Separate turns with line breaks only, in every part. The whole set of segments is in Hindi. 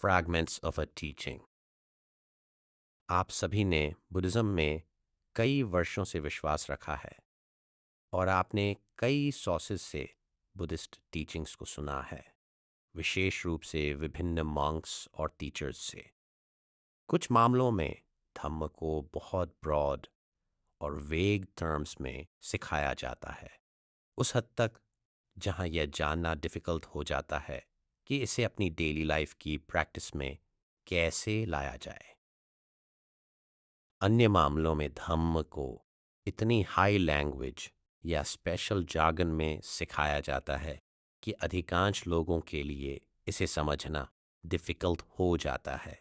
Fragments of a teaching. आप सभी ने बुद्धिज़्म में कई वर्षों से विश्वास रखा है और आपने कई सोर्सेज से बुद्धिस्ट टीचिंग्स को सुना है, विशेष रूप से विभिन्न मॉन्क्स और टीचर्स से। कुछ मामलों में धम्म को बहुत ब्रॉड और वेग टर्म्स में सिखाया जाता है, उस हद तक जहां यह जानना डिफ़िकल्ट हो जाता है कि इसे अपनी डेली लाइफ की प्रैक्टिस में कैसे लाया जाए। अन्य मामलों में धम्म को इतनी हाई लैंग्वेज या स्पेशल जार्गन में सिखाया जाता है कि अधिकांश लोगों के लिए इसे समझना डिफ़िकल्ट हो जाता है,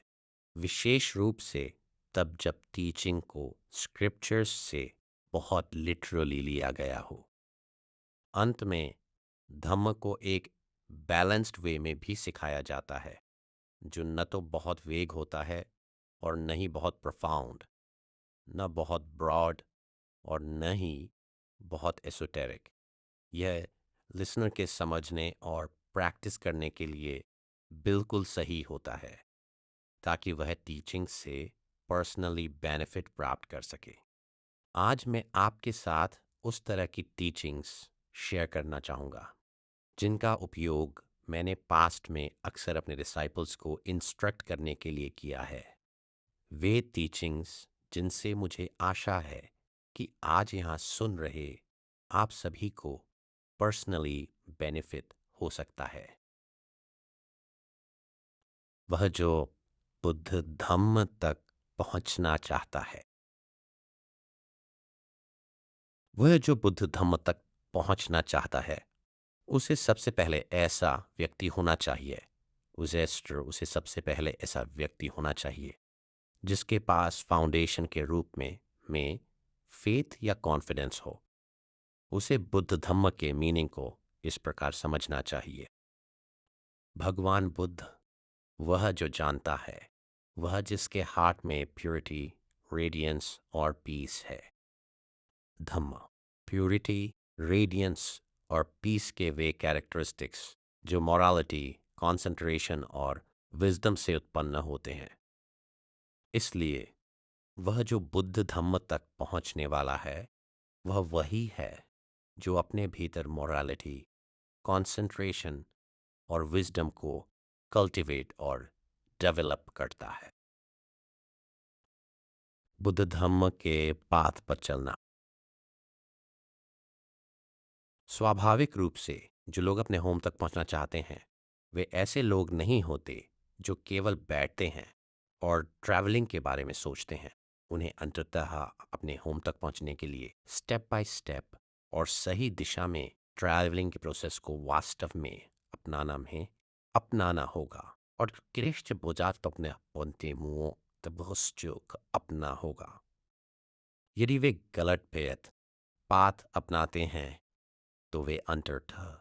विशेष रूप से तब जब टीचिंग को स्क्रिप्चर्स से बहुत लिटरली लिया गया हो। अंत में धम्म को एक बैलेंस्ड वे में भी सिखाया जाता है, जो न तो बहुत वेग होता है और न ही बहुत प्रोफाउंड, न बहुत ब्रॉड और न ही बहुत एसोटेरिक। यह लिसनर के समझने और प्रैक्टिस करने के लिए बिल्कुल सही होता है, ताकि वह टीचिंग से पर्सनली बेनिफिट प्राप्त कर सके। आज मैं आपके साथ उस तरह की टीचिंग्स शेयर करना चाहूँगा जिनका उपयोग मैंने पास्ट में अक्सर अपने डिसाइपल्स को इंस्ट्रक्ट करने के लिए किया है। वे टीचिंग्स जिनसे मुझे आशा है कि आज यहाँ सुन रहे आप सभी को पर्सनली बेनिफिट हो सकता है। वह जो बुद्ध धम्म तक पहुँचना चाहता है, वह जो बुद्ध धम्म तक पहुँचना चाहता है, उसे सबसे पहले ऐसा व्यक्ति होना चाहिए, उसे सबसे पहले ऐसा व्यक्ति होना चाहिए जिसके पास फाउंडेशन के रूप में फेथ या कॉन्फिडेंस हो। उसे बुद्ध धम्म के मीनिंग को इस प्रकार समझना चाहिए। भगवान बुद्ध वह जो जानता है, वह जिसके हार्ट में प्योरिटी, रेडियंस और पीस है। धम्म प्योरिटी, रेडियंस और पीस के वे कैरेक्टरिस्टिक्स जो मॉरालिटी, कंसंट्रेशन और विजडम से उत्पन्न होते हैं। इसलिए वह जो बुद्ध धम्म तक पहुंचने वाला है, वह वही है जो अपने भीतर मॉरालिटी, कंसंट्रेशन और विजडम को कल्टीवेट और डेवलप करता है। बुद्ध धम्म के पाथ पर चलना। स्वाभाविक रूप से जो लोग अपने होम तक पहुंचना चाहते हैं, वे ऐसे लोग नहीं होते जो केवल बैठते हैं और ट्रैवलिंग के बारे में सोचते हैं। उन्हें अंततः अपने होम तक पहुंचने के लिए स्टेप बाय स्टेप और सही दिशा में ट्रैवलिंग के प्रोसेस को वास्तव में अपनाना होगा और क्रिश्च बोझात अपने पोंते मुओ तबस्चुक अपना होगा। यदि वे गलत पाथ अपनाते हैं तो वे अंततः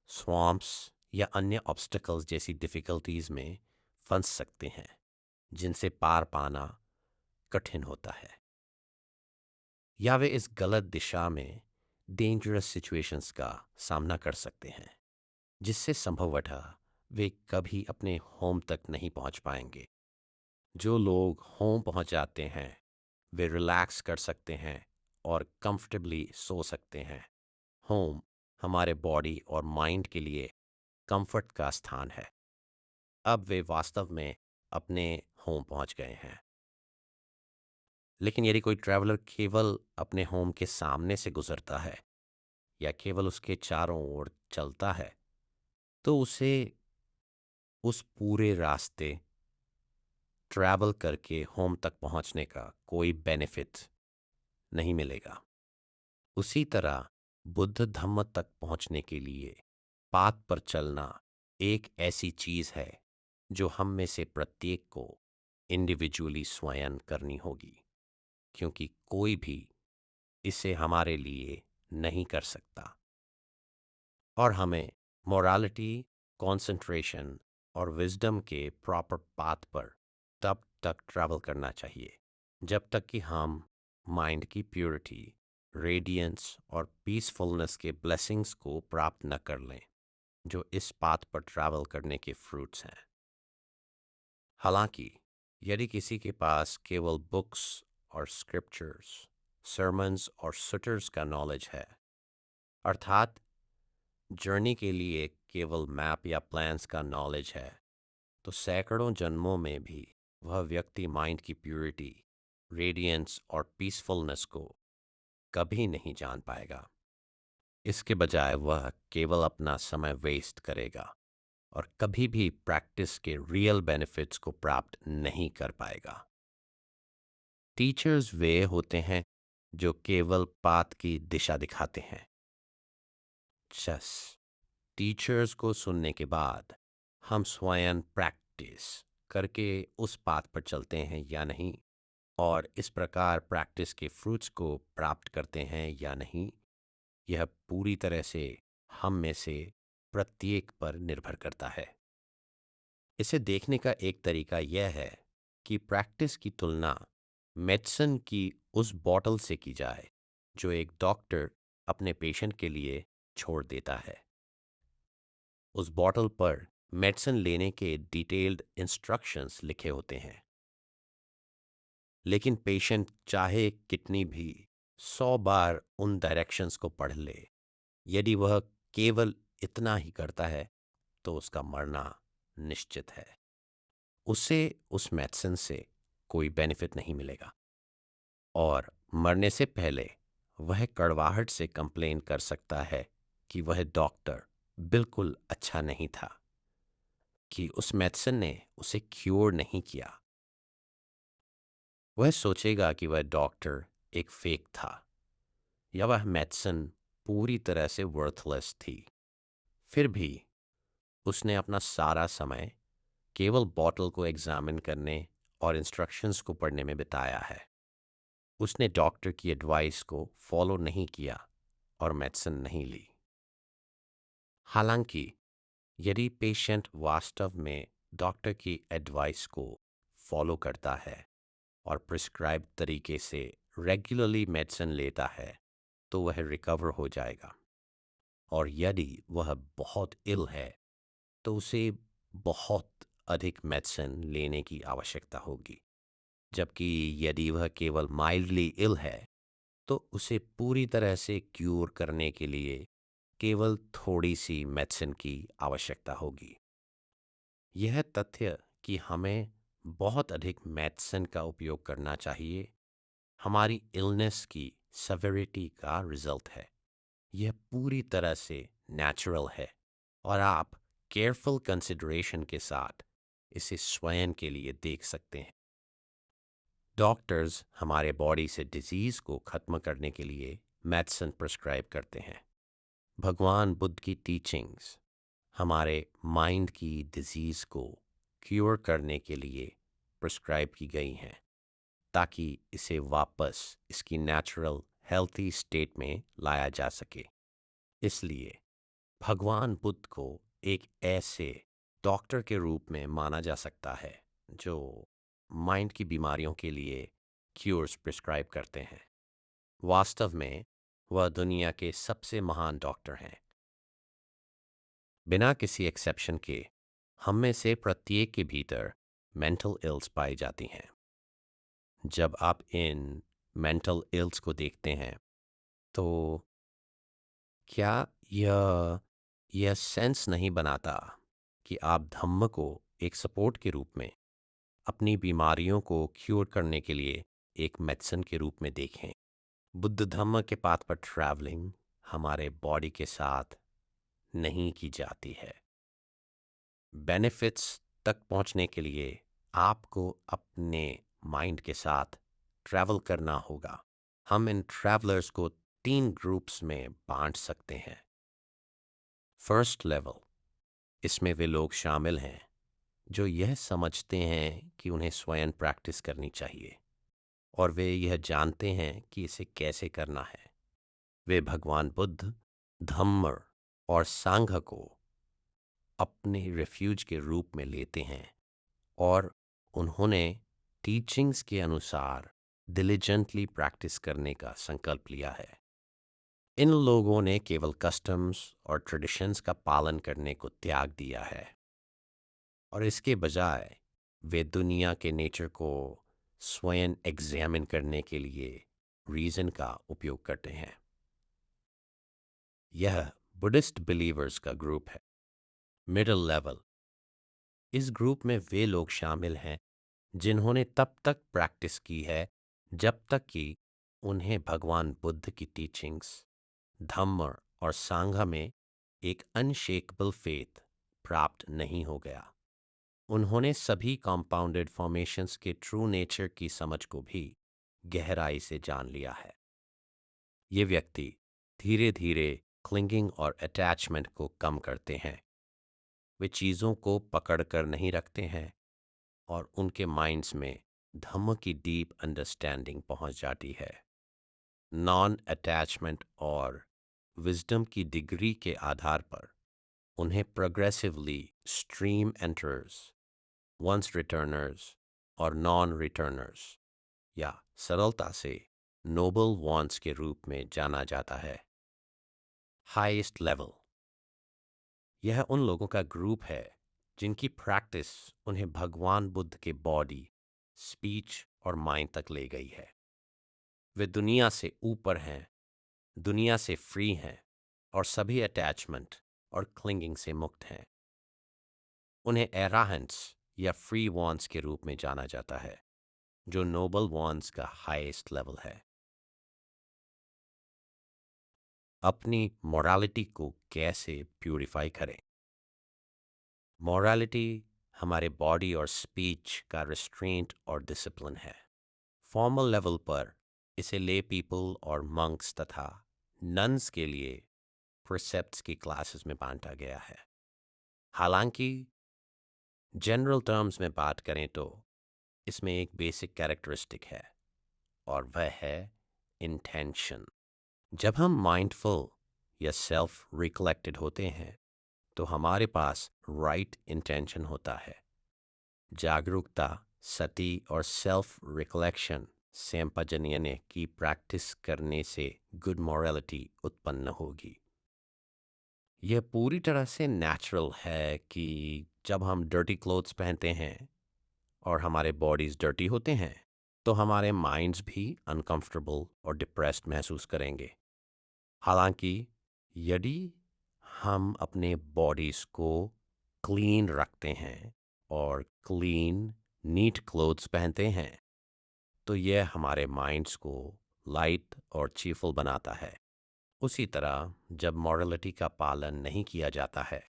स्वॉम्प्स या अन्य ऑब्स्टिकल्स जैसी डिफ़िकल्टीज में फंस सकते हैं, जिनसे पार पाना कठिन होता है। या वे इस गलत दिशा में डेंजरस सिचुएशंस का सामना कर सकते हैं, जिससे संभवतः वे कभी अपने होम तक नहीं पहुंच पाएंगे। जो लोग होम पहुंच जाते हैं, वे रिलैक्स कर सकते हैं और कंफर्टेबली सो सकते हैं। होम हमारे बॉडी और माइंड के लिए कंफर्ट का स्थान है। अब वे वास्तव में अपने होम पहुंच गए हैं। लेकिन यदि कोई ट्रैवलर केवल अपने होम के सामने से गुजरता है या केवल उसके चारों ओर चलता है, तो उसे उस पूरे रास्ते ट्रैवल करके होम तक पहुंचने का कोई बेनिफिट नहीं मिलेगा। उसी तरह बुद्ध धम्म तक पहुंचने के लिए पाथ पर चलना एक ऐसी चीज है जो हम में से प्रत्येक को इंडिविजुअली स्वयं करनी होगी, क्योंकि कोई भी इसे हमारे लिए नहीं कर सकता। और हमें मोरालिटी, कंसंट्रेशन और विजडम के प्रॉपर पाथ पर तब तक ट्रैवल करना चाहिए जब तक कि हम माइंड की प्योरिटी, रेडियंस और पीसफुलनेस के ब्लेसिंग्स को प्राप्त न कर लें, जो इस पाथ पर ट्रैवल करने के फ्रूट्स हैं। हालांकि यदि किसी के पास केवल बुक्स और स्क्रिप्चर्स, सरमन्स और सुटर्स का नॉलेज है, अर्थात जर्नी के लिए केवल मैप या प्लान्स का नॉलेज है, तो सैकड़ों जन्मों में भी वह व्यक्ति माइंड की प्यूरिटी, रेडियंस और पीसफुलनेस को कभी नहीं जान पाएगा। इसके बजाय वह केवल अपना समय वेस्ट करेगा और कभी भी प्रैक्टिस के रियल बेनिफिट्स को प्राप्त नहीं कर पाएगा। टीचर्स वे होते हैं जो केवल पाथ की दिशा दिखाते हैं। चस टीचर्स को सुनने के बाद हम स्वयं प्रैक्टिस करके उस पाथ पर चलते हैं या नहीं, और इस प्रकार प्रैक्टिस के फ्रूट्स को प्राप्त करते हैं या नहीं, यह पूरी तरह से हम में से प्रत्येक पर निर्भर करता है। इसे देखने का एक तरीका यह है कि प्रैक्टिस की तुलना मेडिसिन की उस बॉटल से की जाए जो एक डॉक्टर अपने पेशेंट के लिए छोड़ देता है। उस बॉटल पर मेडिसिन लेने के डिटेल्ड इंस्ट्रक्शंस लिखे होते हैं, लेकिन पेशेंट चाहे कितनी भी 100 बार उन डायरेक्शंस को पढ़ ले, यदि वह केवल इतना ही करता है तो उसका मरना निश्चित है। उसे उस मेडिसिन से कोई बेनिफिट नहीं मिलेगा और मरने से पहले वह कड़वाहट से कंप्लेन कर सकता है कि वह डॉक्टर बिल्कुल अच्छा नहीं था, कि उस मेडिसिन ने उसे क्योर नहीं किया। वह सोचेगा कि वह डॉक्टर एक फेक था या वह मेडिसिन पूरी तरह से वर्थलेस थी। फिर भी उसने अपना सारा समय केवल बॉटल को एग्जामिन करने और इंस्ट्रक्शंस को पढ़ने में बिताया है। उसने डॉक्टर की एडवाइस को फॉलो नहीं किया और मेडिसिन नहीं ली। हालांकि यदि पेशेंट वास्तव में डॉक्टर की एडवाइस को फॉलो करता है और प्रिस्क्राइब तरीके से रेगुलरली मेडिसिन लेता है तो वह रिकवर हो जाएगा, और यदि वह बहुत इल है तो उसे बहुत अधिक मेडिसिन लेने की आवश्यकता होगी, जबकि यदि वह केवल माइल्डली इल है तो उसे पूरी तरह से क्यूर करने के लिए केवल थोड़ी सी मेडिसिन की आवश्यकता होगी। यह तथ्य कि हमें बहुत अधिक मेडिसिन का उपयोग करना चाहिए हमारी इलनेस की सेवेरिटी का रिजल्ट है। यह पूरी तरह से नेचुरल है और आप केयरफुल कंसिडरेशन के साथ इसे स्वयं के लिए देख सकते हैं। डॉक्टर्स हमारे बॉडी से डिजीज़ को ख़त्म करने के लिए मेडिसिन प्रिस्क्राइब करते हैं। भगवान बुद्ध की टीचिंग्स हमारे माइंड की डिजीज़ को क्योर करने के लिए प्रिस्क्राइब की गई हैं, ताकि इसे वापस इसकी नेचुरल हेल्थी स्टेट में लाया जा सके। इसलिए भगवान बुद्ध को एक ऐसे डॉक्टर के रूप में माना जा सकता है जो माइंड की बीमारियों के लिए क्यूर्स प्रिस्क्राइब करते हैं। वास्तव में वह दुनिया के सबसे महान डॉक्टर हैं। बिना किसी एक्सेप्शन के हम में से प्रत्येक के भीतर मेंटल इल्स पाई जाती हैं। जब आप इन मेंटल इल्स को देखते हैं तो क्या यह सेंस नहीं बनाता कि आप धम्म को एक सपोर्ट के रूप में अपनी बीमारियों को क्योर करने के लिए एक मेडिसिन के रूप में देखें? बुद्ध धम्म के पाथ पर ट्रैवलिंग हमारे बॉडी के साथ नहीं की जाती है। बेनिफिट्स तक पहुंचने के लिए आपको अपने माइंड के साथ ट्रैवल करना होगा। हम इन ट्रैवलर्स को 3 ग्रुप्स में बांट सकते हैं। फर्स्ट लेवल, इसमें वे लोग शामिल हैं जो यह समझते हैं कि उन्हें स्वयं प्रैक्टिस करनी चाहिए और वे यह जानते हैं कि इसे कैसे करना है। वे भगवान बुद्ध, धम्म और सांघ को अपने रिफ्यूज के रूप में लेते हैं और उन्होंने टीचिंग्स के अनुसार डिलिजेंटली प्रैक्टिस करने का संकल्प लिया है। इन लोगों ने केवल कस्टम्स और ट्रेडिशंस का पालन करने को त्याग दिया है और इसके बजाय वे दुनिया के नेचर को स्वयं एग्जामिन करने के लिए रीज़न का उपयोग करते हैं। यह बुद्धिस्ट बिलीवर्स का ग्रुप है। मिडिल लेवल, इस ग्रुप में वे लोग शामिल हैं जिन्होंने तब तक प्रैक्टिस की है जब तक कि उन्हें भगवान बुद्ध की टीचिंग्स, धम्म और सांघा में एक अनशेकेबल फेथ प्राप्त नहीं हो गया। उन्होंने सभी कंपाउंडेड फॉर्मेशंस के ट्रू नेचर की समझ को भी गहराई से जान लिया है। ये व्यक्ति धीरे धीरे क्लिंगिंग और अटैचमेंट को कम करते हैं। वे चीज़ों को पकड़ कर नहीं रखते हैं और उनके माइंड्स में धम्म की डीप अंडरस्टैंडिंग पहुंच जाती है। नॉन अटैचमेंट और विजडम की डिग्री के आधार पर उन्हें प्रोग्रेसिवली स्ट्रीम एंटर्स, वंस रिटर्नर्स और नॉन रिटर्नर्स या सरलता से नोबल वॉन्स के रूप में जाना जाता है। हाईएस्ट लेवल, यह उन लोगों का ग्रुप है जिनकी प्रैक्टिस उन्हें भगवान बुद्ध के बॉडी, स्पीच और माइंड तक ले गई है। वे दुनिया से ऊपर हैं, दुनिया से फ्री हैं और सभी अटैचमेंट और क्लिंगिंग से मुक्त हैं। उन्हें एराहंट्स या फ्री वॉन्स के रूप में जाना जाता है, जो नोबल वॉन्स का हाईएस्ट लेवल है। अपनी मोरालिटी को कैसे प्यूरिफाई करें? मोरालिटी हमारे बॉडी और स्पीच का रिस्ट्रेंट और डिसिप्लिन है। फॉर्मल लेवल पर इसे ले पीपल और मंक्स तथा नन्स के लिए प्रिसेप्ट्स की क्लासेस में बांटा गया है। हालांकि जनरल टर्म्स में बात करें तो इसमें एक बेसिक कैरेक्टरिस्टिक है और वह है इंटेंशन। जब हम माइंडफुल या सेल्फ रिकलेक्टेड होते हैं तो हमारे पास राइट इंटेंशन होता है। जागरूकता, सती और सेल्फ रिकलेक्शन सैम्पजन्यने की प्रैक्टिस करने से गुड मॉरलिटी उत्पन्न होगी। यह पूरी तरह से नेचुरल है कि जब हम डर्टी क्लोथ्स पहनते हैं और हमारे बॉडीज डर्टी होते हैं तो हमारे माइंड्स भी अनकंफर्टेबल और डिप्रेस्ड महसूस करेंगे। हालांकि यदि हम अपने बॉडीज को क्लीन रखते हैं और क्लीन नीट क्लोथ्स पहनते हैं तो यह हमारे माइंड्स को लाइट और चीफुल बनाता है। उसी तरह जब मॉरलिटी का पालन नहीं किया जाता है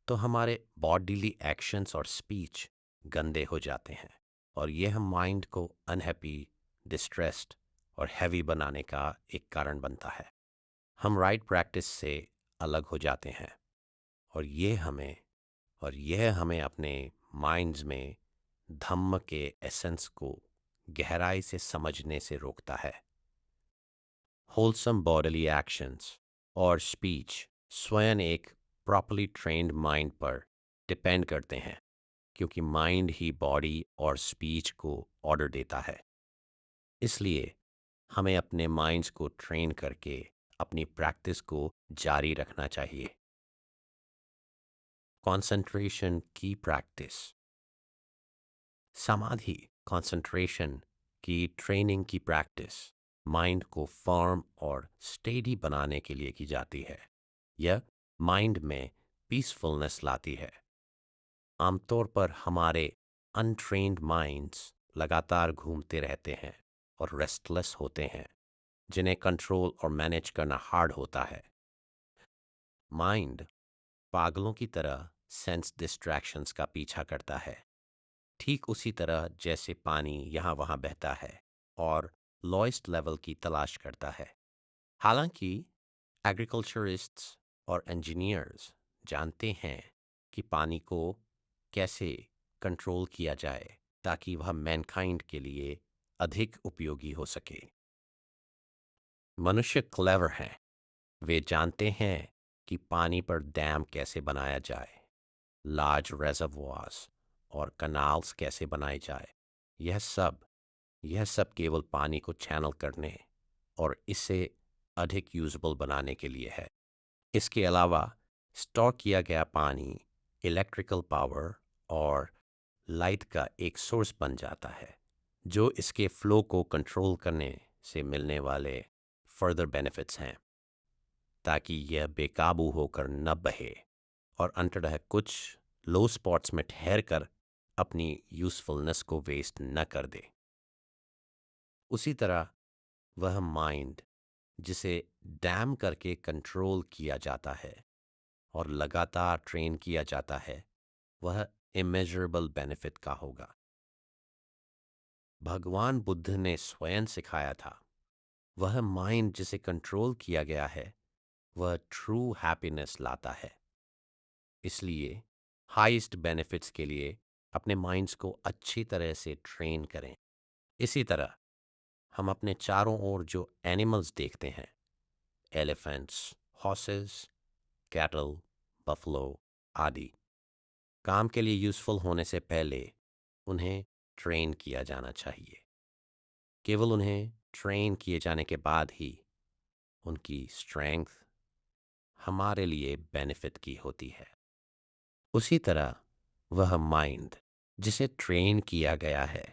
तो हमारे बॉडीली एक्शंस और स्पीच गंदे हो जाते हैं और यह माइंड को अनहैप्पी, डिस्ट्रेस्ड और हैवी बनाने का एक कारण बनता है। हम राइट प्रैक्टिस से अलग हो जाते हैं और यह हमें अपने माइंड्स में धम्म के एसेंस को गहराई से समझने से रोकता है। होलसम बॉडीली एक्शंस और स्पीच स्वयं एक प्रॉपर्ली ट्रेन्ड माइंड पर डिपेंड करते हैं, क्योंकि माइंड ही बॉडी और स्पीच को ऑर्डर देता है। इसलिए हमें अपने माइंड्स को ट्रेन करके अपनी प्रैक्टिस को जारी रखना चाहिए। कंसंट्रेशन की प्रैक्टिस, समाधि कंसंट्रेशन की ट्रेनिंग की प्रैक्टिस माइंड को फर्म और स्टेडी बनाने के लिए की जाती है। यह माइंड में पीसफुलनेस लाती है। आमतौर पर हमारे अनट्रेन्ड माइंड्स लगातार घूमते रहते हैं और रेस्टलेस होते हैं, जिन्हें कंट्रोल और मैनेज करना हार्ड होता है। माइंड पागलों की तरह सेंस डिस्ट्रैक्शंस का पीछा करता है, ठीक उसी तरह जैसे पानी यहाँ वहाँ बहता है और लोएस्ट लेवल की तलाश करता है। हालांकि एग्रीकल्चरिस्ट्स और इंजीनियर्स जानते हैं कि पानी को कैसे कंट्रोल किया जाए ताकि वह मैनकाइंड के लिए अधिक उपयोगी हो सके। मनुष्य क्लेवर हैं। वे जानते हैं कि पानी पर डैम कैसे बनाया जाए, लार्ज रेजर्वोयर्स और कनाल्स कैसे बनाए जाए। यह सब केवल पानी को चैनल करने और इसे अधिक यूजेबल बनाने के लिए है। इसके अलावा स्टोर किया गया पानी इलेक्ट्रिकल पावर और लाइट का एक सोर्स बन जाता है, जो इसके फ्लो को कंट्रोल करने से मिलने वाले फर्दर बेनिफिट्स हैं, ताकि यह बेकाबू होकर न बहे और अंततः कुछ लो स्पॉट्स में ठहर कर अपनी यूज़फुलनेस को वेस्ट न कर दे। उसी तरह वह माइंड जिसे डैम करके कंट्रोल किया जाता है और लगातार ट्रेन किया जाता है, वह इमेजरेबल बेनिफिट का होगा। भगवान बुद्ध ने स्वयं सिखाया था, वह माइंड जिसे कंट्रोल किया गया है वह ट्रू हैप्पीनेस लाता है। इसलिए हाईएस्ट बेनिफिट्स के लिए अपने माइंड्स को अच्छी तरह से ट्रेन करें। इसी तरह हम अपने चारों ओर जो एनिमल्स देखते हैं, एलिफेंट्स, हॉर्सेस, कैटल, बफलो आदि, काम के लिए यूज़फुल होने से पहले उन्हें ट्रेन किया जाना चाहिए। केवल उन्हें ट्रेन किए जाने के बाद ही उनकी स्ट्रेंथ हमारे लिए बेनिफिट की होती है। उसी तरह वह माइंड जिसे ट्रेन किया गया है,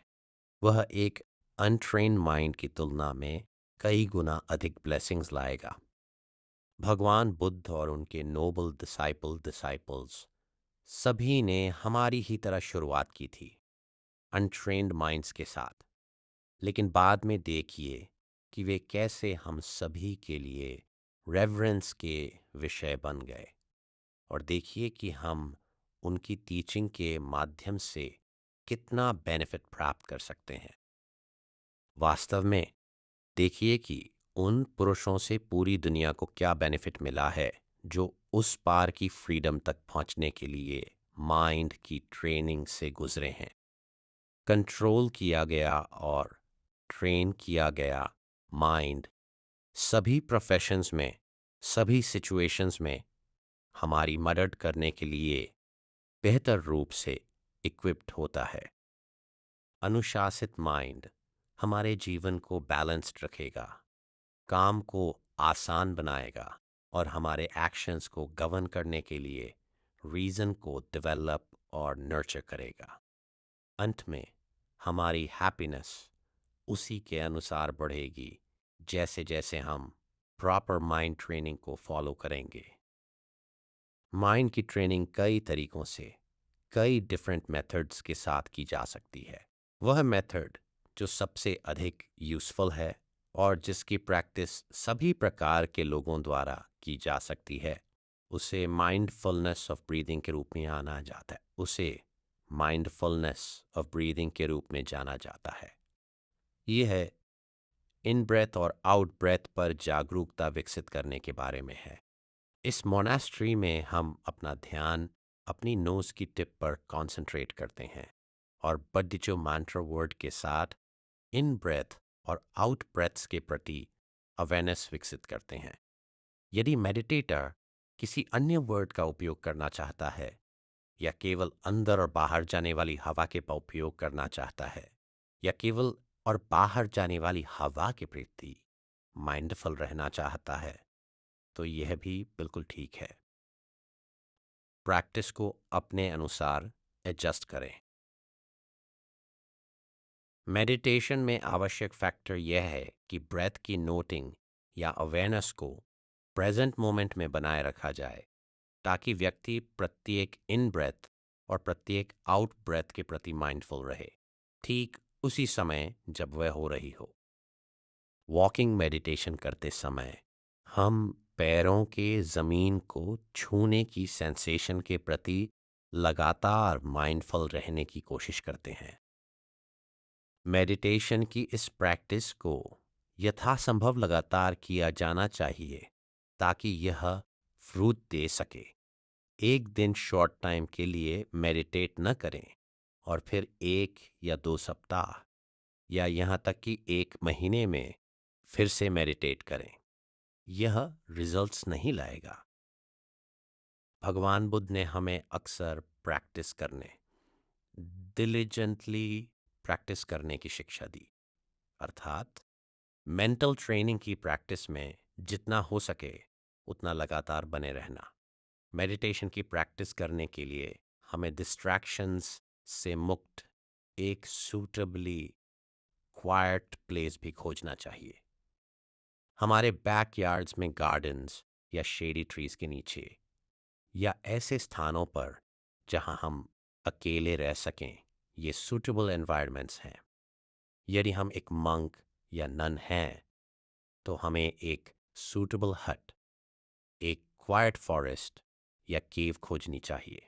वह एक अनट्रेन्ड माइंड की तुलना में कई गुना अधिक ब्लेसिंग्स लाएगा। भगवान बुद्ध और उनके नोबल डिसाइपल्स सभी ने हमारी ही तरह शुरुआत की थी, अनट्रेन्ड माइंड्स के साथ। लेकिन बाद में देखिए कि वे कैसे हम सभी के लिए रेवरेंस के विषय बन गए, और देखिए कि हम उनकी टीचिंग के माध्यम से कितना बेनिफिट प्राप्त कर सकते हैं। वास्तव में देखिए कि उन पुरुषों से पूरी दुनिया को क्या बेनिफिट मिला है जो उस पार की फ्रीडम तक पहुंचने के लिए माइंड की ट्रेनिंग से गुजरे हैं। कंट्रोल किया गया और ट्रेन किया गया माइंड सभी प्रोफेशंस में, सभी सिचुएशंस में हमारी मदद करने के लिए बेहतर रूप से इक्विप्ड होता है। अनुशासित माइंड हमारे जीवन को बैलेंस्ड रखेगा, काम को आसान बनाएगा और हमारे एक्शंस को गवर्न करने के लिए रीज़न को डेवलप और नर्चर करेगा। अंत में हमारी हैप्पीनेस उसी के अनुसार बढ़ेगी जैसे जैसे हम प्रॉपर माइंड ट्रेनिंग को फॉलो करेंगे। माइंड की ट्रेनिंग कई तरीकों से, कई डिफरेंट मेथड्स के साथ की जा सकती है। वह मेथड जो सबसे अधिक यूज़फुल है और जिसकी प्रैक्टिस सभी प्रकार के लोगों द्वारा की जा सकती है, उसे माइंडफुलनेस ऑफ ब्रीदिंग के रूप में जाना जाता है। उसे माइंडफुलनेस ऑफ ब्रीदिंग के रूप में जाना जाता है। यह है इन ब्रेथ और आउट ब्रेथ पर जागरूकता विकसित करने के बारे में है। इस मोनास्ट्री में हम अपना ध्यान अपनी नोज की टिप पर कंसंट्रेट करते हैं और बद्दिचो मैंट्रा वर्ड के साथ इन ब्रेथ और आउट ब्रेथ्स के प्रति अवेयरनेस विकसित करते हैं। यदि मेडिटेटर किसी अन्य वर्ड का उपयोग करना चाहता है या केवल अंदर और बाहर जाने वाली हवा के उपयोग करना चाहता है या केवल और बाहर जाने वाली हवा के प्रति माइंडफुल रहना चाहता है, तो यह भी बिल्कुल ठीक है। प्रैक्टिस को अपने अनुसार एडजस्ट करें। मेडिटेशन में आवश्यक फैक्टर यह है कि ब्रेथ की नोटिंग या अवेयरनेस को प्रेजेंट मोमेंट में बनाए रखा जाए, ताकि व्यक्ति प्रत्येक इन ब्रेथ और प्रत्येक आउट ब्रेथ के प्रति माइंडफुल रहे, ठीक उसी समय जब वह हो रही हो। वॉकिंग मेडिटेशन करते समय हम पैरों के ज़मीन को छूने की सेंसेशन के प्रति लगातार माइंडफुल रहने की कोशिश करते हैं। मेडिटेशन की इस प्रैक्टिस को यथासंभव लगातार किया जाना चाहिए ताकि यह फ्रूट दे सके। एक दिन शॉर्ट टाइम के लिए मेडिटेट न करें और फिर 1 या 2 सप्ताह या यहाँ तक कि 1 महीने में फिर से मेडिटेट करें, यह रिजल्ट्स नहीं लाएगा। भगवान बुद्ध ने हमें अक्सर प्रैक्टिस करने, डिलिजेंटली प्रैक्टिस करने की शिक्षा दी, अर्थात मेंटल ट्रेनिंग की प्रैक्टिस में जितना हो सके उतना लगातार बने रहना। मेडिटेशन की प्रैक्टिस करने के लिए हमें डिस्ट्रैक्शंस से मुक्त एक सूटेबली क्वाइट प्लेस भी खोजना चाहिए। हमारे बैकयार्ड्स में गार्डन्स या शेडी ट्रीज के नीचे या ऐसे स्थानों पर जहां हम अकेले रह सकें, ये सूटेबल एनवायरनमेंट्स हैं। यदि हम एक मंक या नन हैं तो हमें एक सूटेबल हट, एक क्वाइट फॉरेस्ट या केव खोजनी चाहिए।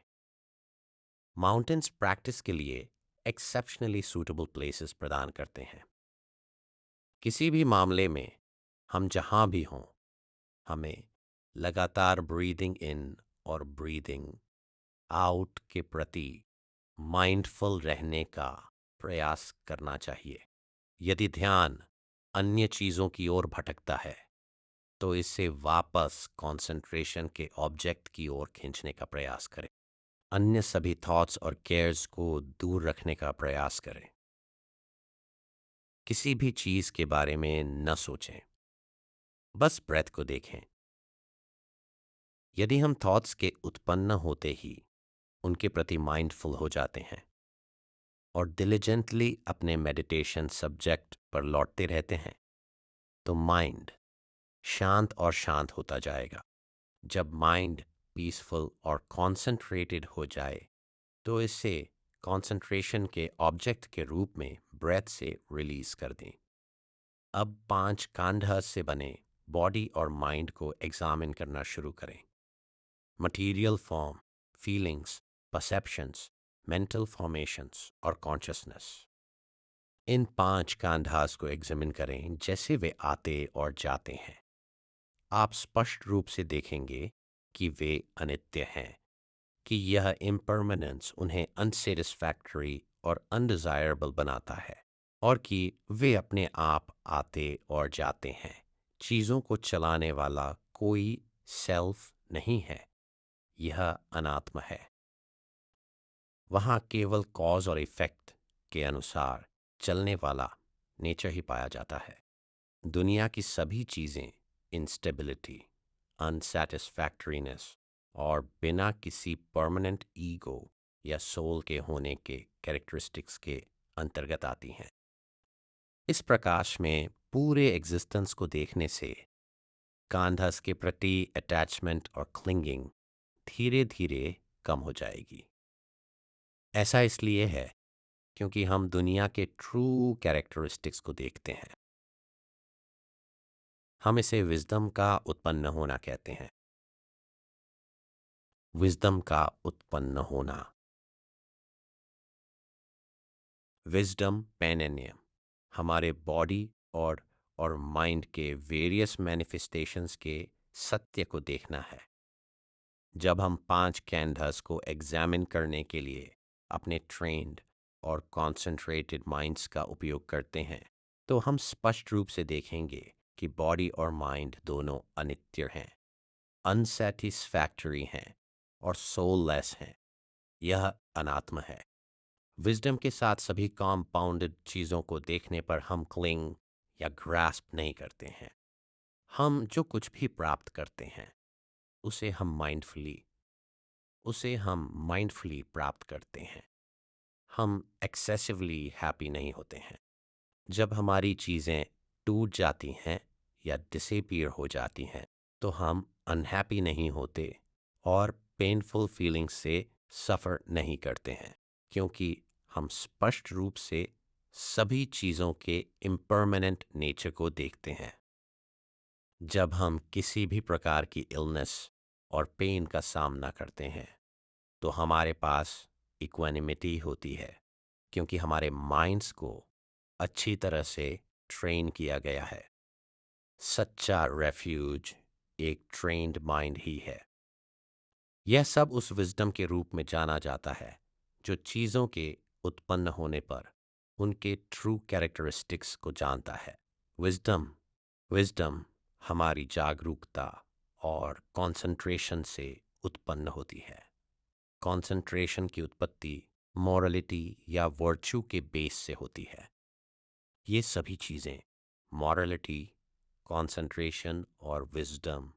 माउंटेन्स प्रैक्टिस के लिए एक्सेप्शनली सूटेबल प्लेसेस प्रदान करते हैं। किसी भी मामले में हम जहां भी हों, हमें लगातार ब्रीदिंग इन और ब्रीदिंग आउट के प्रति माइंडफुल रहने का प्रयास करना चाहिए। यदि ध्यान अन्य चीज़ों की ओर भटकता है तो इसे वापस कंसंट्रेशन के ऑब्जेक्ट की ओर खींचने का प्रयास करें। अन्य सभी थॉट्स और केयर्स को दूर रखने का प्रयास करें। किसी भी चीज़ के बारे में न सोचें, बस ब्रेथ को देखें। यदि हम थॉट्स के उत्पन्न होते ही उनके प्रति माइंडफुल हो जाते हैं और डिलिजेंटली अपने मेडिटेशन सब्जेक्ट पर लौटते रहते हैं तो माइंड शांत और शांत होता जाएगा। जब माइंड पीसफुल और कॉन्सेंट्रेटेड हो जाए तो इसे कॉन्सेंट्रेशन के ऑब्जेक्ट के रूप में ब्रेथ से रिलीज कर दें। अब 5 कांधास से बने बॉडी और माइंड को एग्जामिन करना शुरू करें। Material form, feelings, perceptions, mental formations और कॉन्शियसनेस। इन 5 कांधास को एग्जामिन करें जैसे वे आते और जाते हैं। आप स्पष्ट रूप से देखेंगे कि वे अनित्य हैं, कि यह इम्परमानेंस उन्हें अनसेटिस्फैक्टरी और अनडिजायरेबल बनाता है, और कि वे अपने आप आते और जाते हैं। चीज़ों को चलाने वाला कोई सेल्फ नहीं है, यह अनात्मा है। वहाँ केवल कॉज और इफेक्ट के अनुसार चलने वाला नेचर ही पाया जाता है। दुनिया की सभी चीज़ें इंस्टेबिलिटी, अनसैटिस्फैक्टरीनेस और बिना किसी परमानेंट ईगो या सोल के होने के कैरेक्टरिस्टिक्स के अंतर्गत आती हैं। इस प्रकाश में पूरे एग्जिस्टेंस को देखने से कांधास के प्रति अटैचमेंट और क्लिंगिंग धीरे धीरे कम हो जाएगी। ऐसा इसलिए है क्योंकि हम दुनिया के ट्रू कैरेक्टरिस्टिक्स को देखते हैं। हम इसे विजडम का उत्पन्न होना कहते हैं। विजडम का उत्पन्न होना। विजडम पैनेनियम हमारे बॉडी और माइंड के वेरियस मैनिफेस्टेशंस के सत्य को देखना है। जब हम 5 कैंधास को एग्जामिन करने के लिए अपने ट्रेन्ड और कॉन्सेंट्रेटेड माइंड्स का उपयोग करते हैं तो हम स्पष्ट रूप से देखेंगे कि बॉडी और माइंड दोनों अनित्य हैं, अनसैटिस्फैक्टरी हैं और सोललेस हैं। यह अनात्मा है। विजडम के साथ सभी कॉम्पाउंडेड चीज़ों को देखने पर हम क्लिंग या ग्रास्प नहीं करते हैं। हम जो कुछ भी प्राप्त करते हैं उसे हम माइंडफुली प्राप्त करते हैं। हम एक्सेसिवली हैप्पी नहीं होते हैं। जब हमारी चीज़ें टूट जाती हैं या डिसअपीयर हो जाती हैं तो हम अनहैप्पी नहीं होते और पेनफुल फीलिंग्स से सफ़र नहीं करते हैं, क्योंकि हम स्पष्ट रूप से सभी चीज़ों के इम्परमानेंट नेचर को देखते हैं। जब हम किसी भी प्रकार की इलनेस और पेन का सामना करते हैं तो हमारे पास इक्वानिमिटी होती है, क्योंकि हमारे माइंड्स को अच्छी तरह से ट्रेन किया गया है। सच्चा रेफ्यूज एक ट्रेन्ड माइंड ही है। यह सब उस विजडम के रूप में जाना जाता है जो चीज़ों के उत्पन्न होने पर उनके ट्रू कैरेक्टरिस्टिक्स को जानता है। विजडम हमारी जागरूकता और कंसंट्रेशन से उत्पन्न होती है। कंसंट्रेशन की उत्पत्ति मॉरलिटी या वर्च्यू के बेस से होती है। ये सभी चीज़ें मॉरलिटी, कंसंट्रेशन और विजडम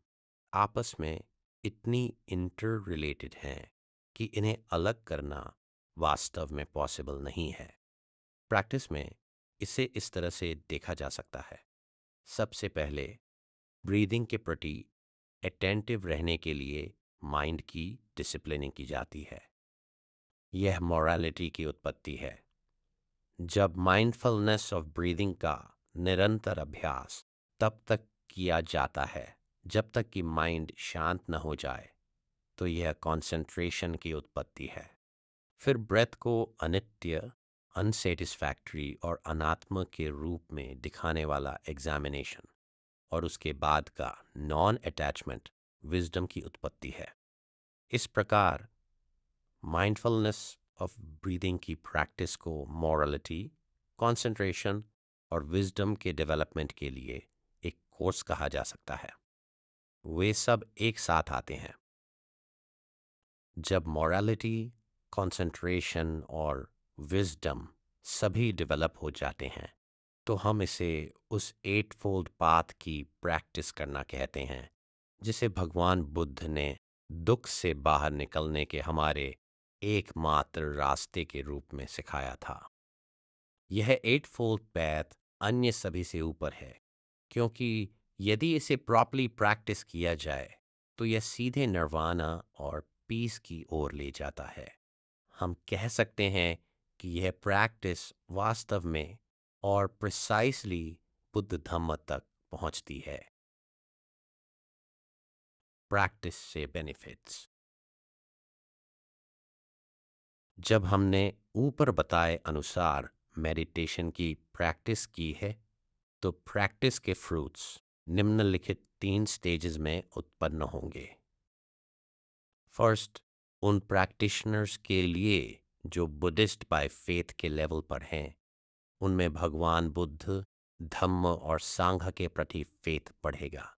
आपस में इतनी इंटर रिलेटेड हैं कि इन्हें अलग करना वास्तव में पॉसिबल नहीं है। प्रैक्टिस में इसे इस तरह से देखा जा सकता है। सबसे पहले ब्रीदिंग के प्रति अटेंटिव रहने के लिए माइंड की डिसिप्लिनिंग की जाती है। यह मोरालिटी की उत्पत्ति है। जब माइंडफुलनेस ऑफ ब्रीदिंग का निरंतर अभ्यास तब तक किया जाता है जब तक कि माइंड शांत न हो जाए, तो यह कंसंट्रेशन की उत्पत्ति है। फिर ब्रेथ को अनित्य, अनसेटिस्फैक्टरी और अनात्म के रूप में दिखाने वाला एग्जामिनेशन और उसके बाद का नॉन अटैचमेंट विजडम की उत्पत्ति है। इस प्रकार माइंडफुलनेस ऑफ ब्रीदिंग की प्रैक्टिस को मॉरलिटी, कंसंट्रेशन और विजडम के डेवलपमेंट के लिए एक कोर्स कहा जा सकता है। वे सब एक साथ आते हैं। जब मॉरलिटी, कंसंट्रेशन और विजडम सभी डेवलप हो जाते हैं, तो हम इसे उस एट फोल्ड पाथ की प्रैक्टिस करना कहते हैं, जिसे भगवान बुद्ध ने दुख से बाहर निकलने के हमारे एकमात्र रास्ते के रूप में सिखाया था। यह एट फोल्ड पैथ अन्य सभी से ऊपर है, क्योंकि यदि इसे प्रॉपरली प्रैक्टिस किया जाए तो यह सीधे निर्वाणा और पीस की ओर ले जाता है। हम कह सकते हैं कि यह प्रैक्टिस वास्तव में और प्रिसाइसली बुद्ध धम्म तक पहुंचती है। प्रैक्टिस से बेनिफिट्स। जब हमने ऊपर बताए अनुसार मेडिटेशन की प्रैक्टिस की है, तो प्रैक्टिस के फ्रूट्स निम्नलिखित 3 स्टेजेस में उत्पन्न होंगे। फर्स्ट, उन प्रैक्टिशनर्स के लिए जो बुद्धिस्ट बाय फेथ के लेवल पर हैं, उनमें भगवान बुद्ध, धम्म और सांघ के प्रति फेथ बढ़ेगा।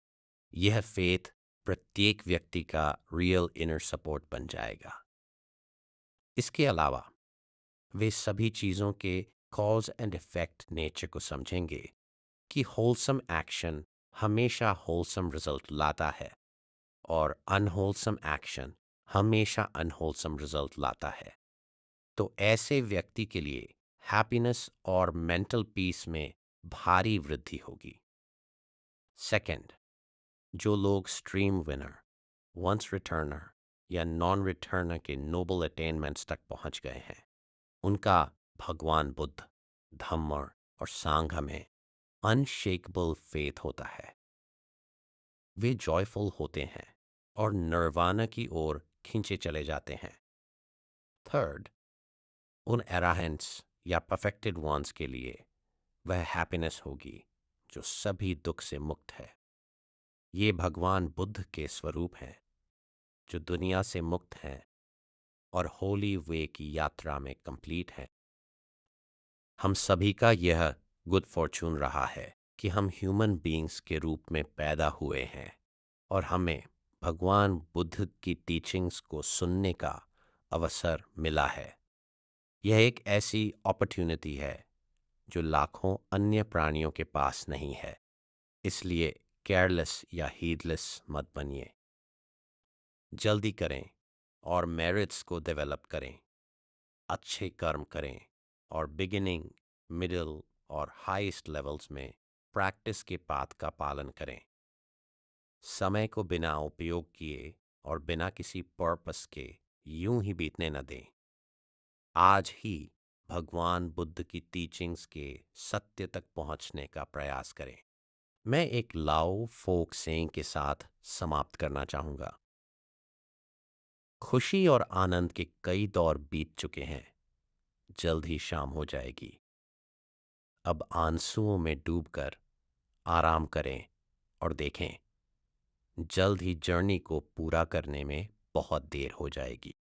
यह फेथ प्रत्येक व्यक्ति का रियल इनर सपोर्ट बन जाएगा। इसके अलावा वे सभी चीज़ों के कॉज एंड इफेक्ट नेचर को समझेंगे कि होलसम एक्शन हमेशा होलसम रिजल्ट लाता है और अनहोलसम एक्शन हमेशा अनहोलसम रिजल्ट लाता है। तो ऐसे व्यक्ति के लिए हैप्पीनेस और मेंटल पीस में भारी वृद्धि होगी। सेकंड, जो लोग स्ट्रीम विनर, वंस रिटर्नर या नॉन रिटर्नर के नोबल अटेनमेंट्स तक पहुंच गए हैं, उनका भगवान बुद्ध, धम्म और सांघ में अनशेकेबल फेथ होता है। वे जॉयफुल होते हैं और निर्वाणा की ओर खींचे चले जाते हैं। थर्ड, उन एराहेंट्स या परफेक्टेड वंस के लिए वह हैप्पीनेस होगी जो सभी दुख से मुक्त है। ये भगवान बुद्ध के स्वरूप हैं जो दुनिया से मुक्त हैं और होली वे की यात्रा में कंप्लीट हैं। हम सभी का यह गुड फॉर्चून रहा है कि हम ह्यूमन बीइंग्स के रूप में पैदा हुए हैं और हमें भगवान बुद्ध की टीचिंग्स को सुनने का अवसर मिला है। यह एक ऐसी अपॉर्चुनिटी है जो लाखों अन्य प्राणियों के पास नहीं है। इसलिए केयरलेस या हीडलेस मत बनिए। जल्दी करें और मेरिट्स को डेवलप करें, अच्छे कर्म करें और बिगिनिंग, मिडिल और हाईएस्ट लेवल्स में प्रैक्टिस के पाथ का पालन करें। समय को बिना उपयोग किए और बिना किसी पर्पस के यूं ही बीतने न दें। आज ही भगवान बुद्ध की टीचिंग्स के सत्य तक पहुंचने का प्रयास करें। मैं एक लाओ फोक सेइंग के साथ समाप्त करना चाहूंगा। खुशी और आनंद के कई दौर बीत चुके हैं, जल्द ही शाम हो जाएगी। अब आंसुओं में डूबकर आराम करें और देखें, जल्द ही जर्नी को पूरा करने में बहुत देर हो जाएगी।